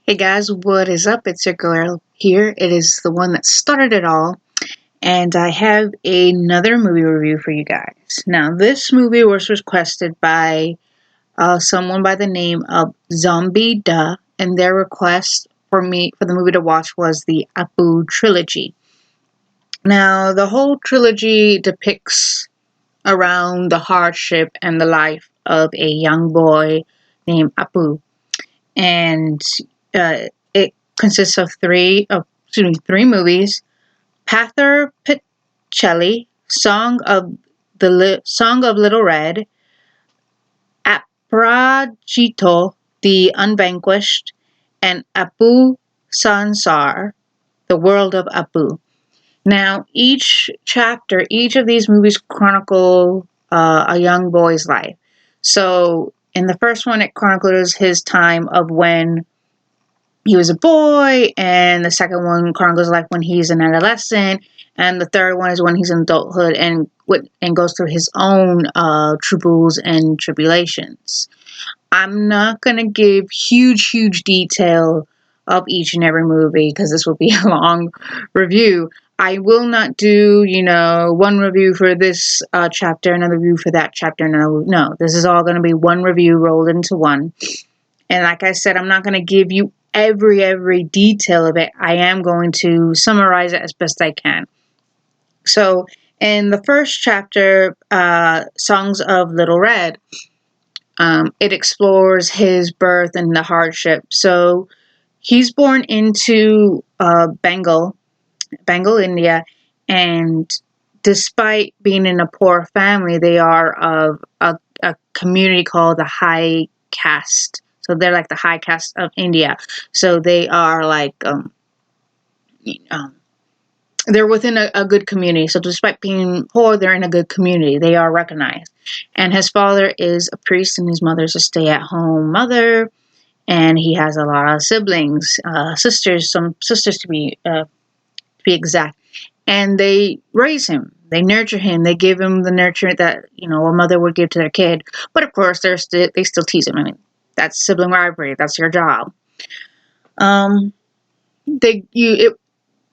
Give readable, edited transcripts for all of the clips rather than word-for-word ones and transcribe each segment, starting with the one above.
Hey guys, what is up? It's your girl here. It is the one that started it all, and I have another movie review for you guys. Now, this movie was requested by someone by the name of Zombie Duh, and their request for the movie to watch was the Apu Trilogy. Now, the whole trilogy depicts around the hardship and the life of a young boy named Apu, and it consists of three movies: Pather Picelli, Song of Little Red, Apragito, The Unvanquished, and Apu Sansar, The World of Apu. Now, each of these movies chronicle a young boy's life. So, in the first one, it chronicles his time of when he was a boy, and the second one chronicles life when he's an adolescent, and the third one is when he's in adulthood and goes through his own troubles and tribulations. I'm not gonna give huge detail of each and every movie because this will be a long review. I will not do, one review for this chapter, another review for that chapter. No, this is all going to be one review rolled into one. And like I said, I'm not going to give you every detail of it. I am going to summarize it as best I can. So, in the first chapter, Songs of Little Red, it explores his birth and the hardship. So, he's born into Bengal, India, and despite being in a poor family, they are of a community called the high caste. So they're like the high caste of India. So they are like they're within a good community. So despite being poor, they're in a good community. They are recognized. And his father is a priest, and his mother's a stay-at-home mother. And he has a lot of siblings, some sisters to be exact. And they raise him. They nurture him. They give him the nurture that a mother would give to their kid. But of course, they still tease him. I mean, that's sibling rivalry. That's your job. It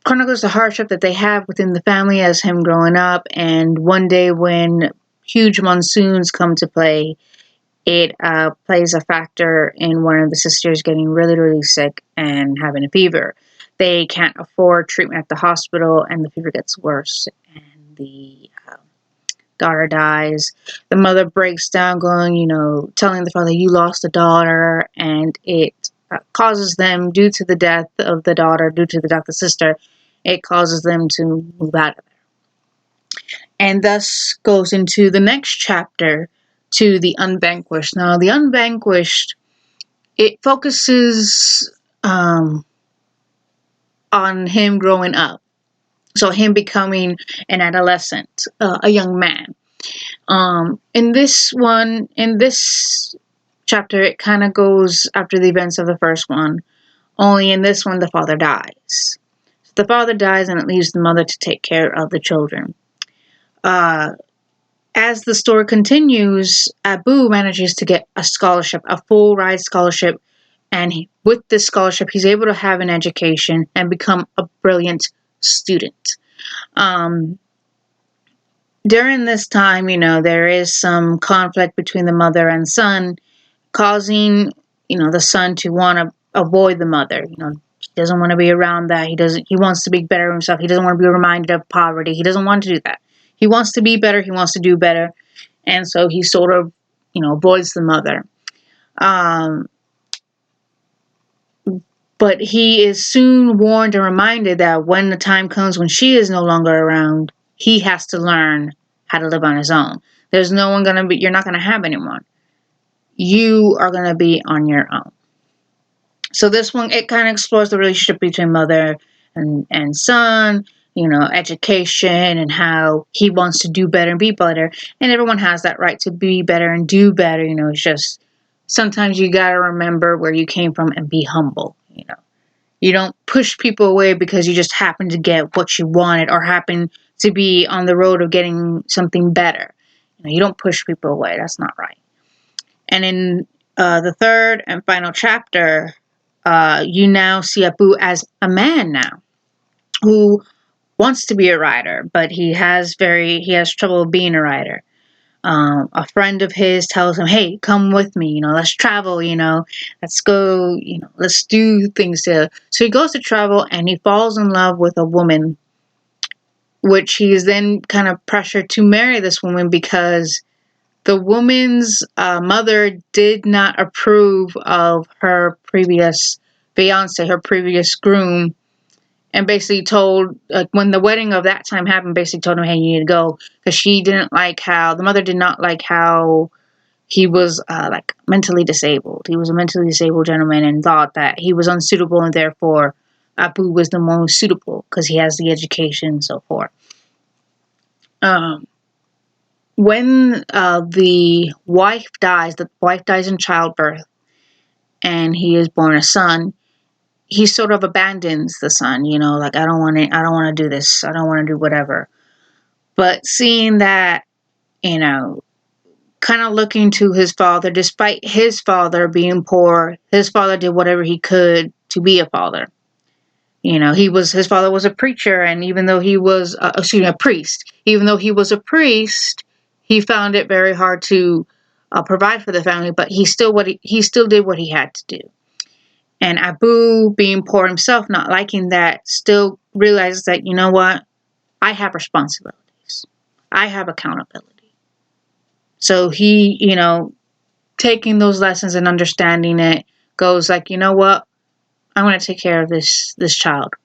chronicles the hardship that they have within the family as him growing up. And one day, when huge monsoons come to play, it plays a factor in one of the sisters getting really sick and having a fever. They can't afford treatment at the hospital, and the fever gets worse, and the daughter dies. The mother breaks down, telling the father, "You lost a daughter," and it causes them, due to the death of the daughter, due to the death of the sister, it causes them to move out of there. And thus goes into the next chapter, to The Unvanquished. Now, The Unvanquished, it focuses on him growing up. So him becoming an adolescent, a young man. In this chapter, it kind of goes after the events of the first one. Only in this one, the father dies. The father dies, and it leaves the mother to take care of the children. As the story continues, Abu manages to get a scholarship, a full ride scholarship, and with this scholarship, he's able to have an education and become a brilliant student. During this time, there is some conflict between the mother and son, causing, the son to want to avoid the mother. He doesn't want to be around that. He wants to be better himself. He doesn't want to be reminded of poverty. He doesn't want to do that. He wants to be better. He wants to do better. And so he sort of, avoids the mother. But he is soon warned and reminded that when the time comes when she is no longer around, he has to learn how to live on his own. There's no one you're not going to have anyone. You are going to be on your own. So this one, it kind of explores the relationship between mother and son, education, and how he wants to do better and be better. And everyone has that right to be better and do better. It's just sometimes you got to remember where you came from and be humble. You don't push people away because you just happen to get what you wanted or happen to be on the road of getting something better. You don't push people away. That's not right. And in the third and final chapter, you now see Apu as a man now who wants to be a writer, but he has trouble being a writer. A friend of his tells him, "Hey, come with me. Let's travel. Let's go. Let's do things together." So he goes to travel, and he falls in love with a woman, which he is then kind of pressured to marry this woman because the woman's mother did not approve of her previous fiance, her previous groom, and basically told, when the wedding of that time happened, basically told him, "Hey, you need to go," because she didn't like how the mother did not like how he was like mentally disabled. He was a mentally disabled gentleman and thought that he was unsuitable, and therefore Apu was the most suitable because he has the education and so forth. Um, when the wife dies in childbirth, and he is born a son. He sort of abandons the son, like, I don't want to do this, I don't want to do whatever. But seeing that, you know, kind of looking to his father, despite his father being poor, his father did whatever he could to be a father. His father was a preacher, and even though he was, a priest, even though he was a priest, he found it very hard to provide for the family. But he still did what he had to do. And Abu, being poor himself, not liking that, still realizes that, you know what, I have responsibilities, I have accountability. So he, taking those lessons and understanding it, goes like, you know what, I'm going to take care of this child,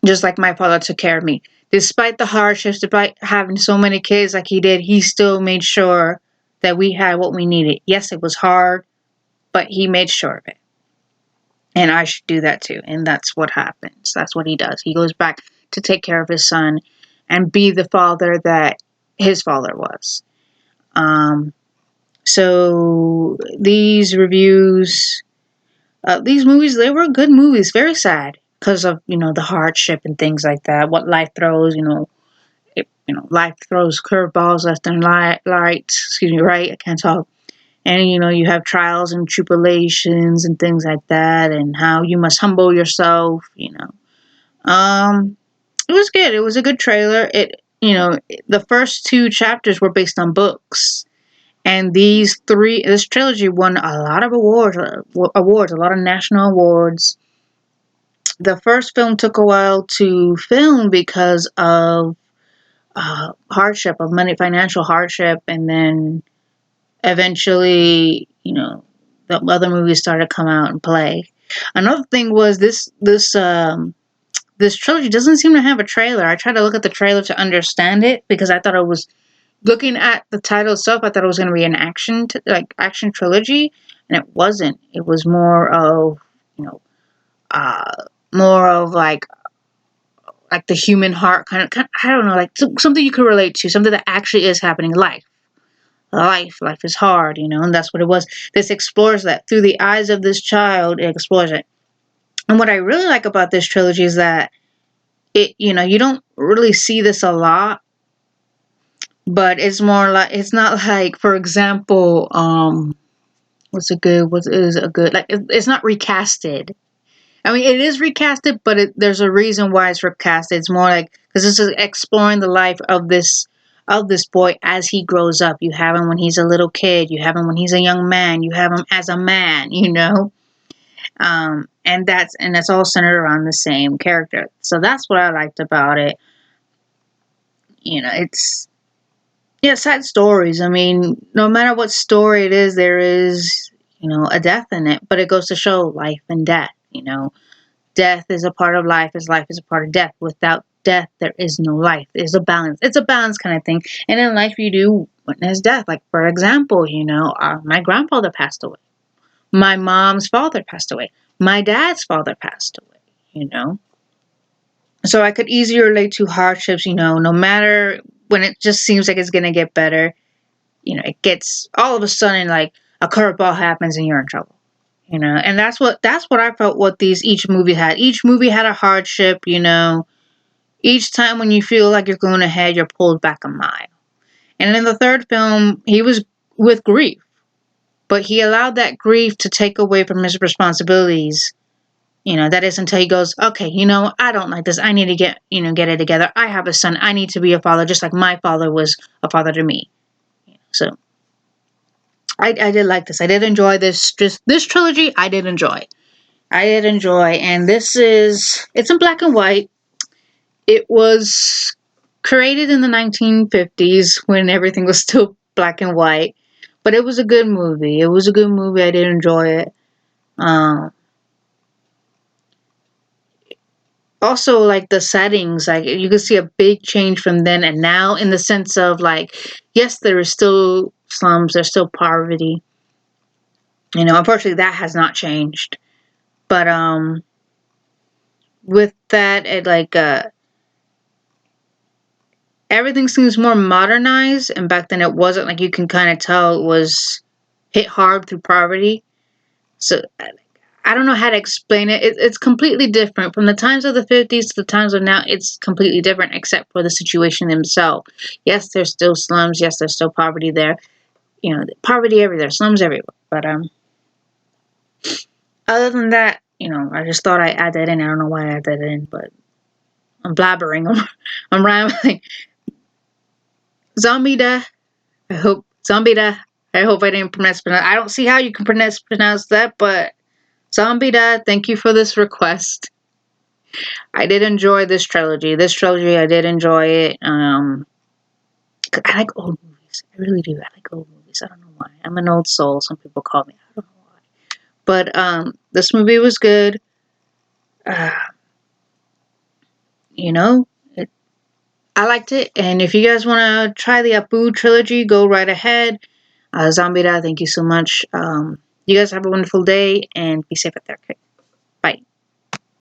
just like my father took care of me. Despite the hardships, despite having so many kids like he did, he still made sure that we had what we needed. Yes, it was hard, but he made sure of it. And I should do that too. And that's what happens. That's what he does. He goes back to take care of his son and be the father that his father was. So these movies, they were good movies. Very sad because of the hardship and things like that. What life throws, life throws curveballs left and right. Excuse me, right? I can't talk. And you have trials and tribulations and things like that, and how you must humble yourself. It was good. It was a good trailer. The first two chapters were based on books, and this trilogy won a lot of awards, a lot of national awards. The first film took a while to film because of hardship, of money, financial hardship, and then eventually, the other movies started to come out and play. Another thing was this trilogy doesn't seem to have a trailer. I tried to look at the trailer to understand it because I thought it was, looking at the title itself, I thought it was going to be an action trilogy, and it wasn't. It was more of uh, like the human heart kind of, I don't know, like something you could relate to, something that actually is happening. Life is hard, and that's what it was. This explores that through the eyes of this child. It explores it. And what I really like about this trilogy is that you don't really see this a lot, but it's more like, it's not like, for example, what is a good, like, it's not recasted. I mean, it is recasted, but there's a reason why it's recasted. It's more like, because this is exploring the life of this boy as he grows up. You have him when he's a little kid. You have him when he's a young man. You have him as a man. And that's all centered around the same character. So that's what I liked about it. It's, yeah, sad stories. I mean, no matter what story it is, there is a death in it. But it goes to show life and death. Death is a part of life, as life is a part of death. Without death, there is no life. There's a balance. It's a balance kind of thing. And in life, you do witness death. Like, for example, my grandfather passed away. My mom's father passed away. My dad's father passed away. So I could easily relate to hardships, no matter when it just seems like it's going to get better, it gets, all of a sudden, like, a curveball happens and you're in trouble. And that's what I felt what each movie had. Each movie had a hardship, Each time when you feel like you're going ahead, you're pulled back a mile. And in the third film, he was with grief, but he allowed that grief to take away from his responsibilities That is until he goes, okay, I don't like this. I need to get it together. I have a son. I need to be a father, just like my father was a father to me. So I did like this. I did enjoy this trilogy. I did enjoy. And it's in black and white. It was created in the 1950s when everything was still black and white, but it was a good movie. I did enjoy it. Um, Also, like the settings, like you can see a big change from then and now, in the sense of, like, yes, there is still slums, there's still poverty. Unfortunately, that has not changed. But with that, everything seems more modernized, and back then it wasn't. Like, you can kind of tell it was hit hard through poverty. So I don't know how to explain it. It's completely different from the times of the 50s to the times of now. It's completely different, except for the situation themselves. Yes, there's still slums. Yes, there's still poverty there. Poverty everywhere, slums everywhere. But other than that, I just thought I'd add that in. I don't know why I add that in, but I'm blabbering. I'm rambling. Zombie I hope Zombida. I hope I didn't pronounce. I don't see how you can pronounce that, but Zombida, thank you for this request. I did enjoy this trilogy. I did enjoy it. I like old movies. I really do. I like old movies. I don't know why. I'm an old soul. Some people call me. I don't know why. But this movie was good. Uh, you know, it, I liked it. And if you guys want to try the Apu Trilogy, go right ahead. Zombida, thank you so much. You guys have a wonderful day and be safe out there. Okay?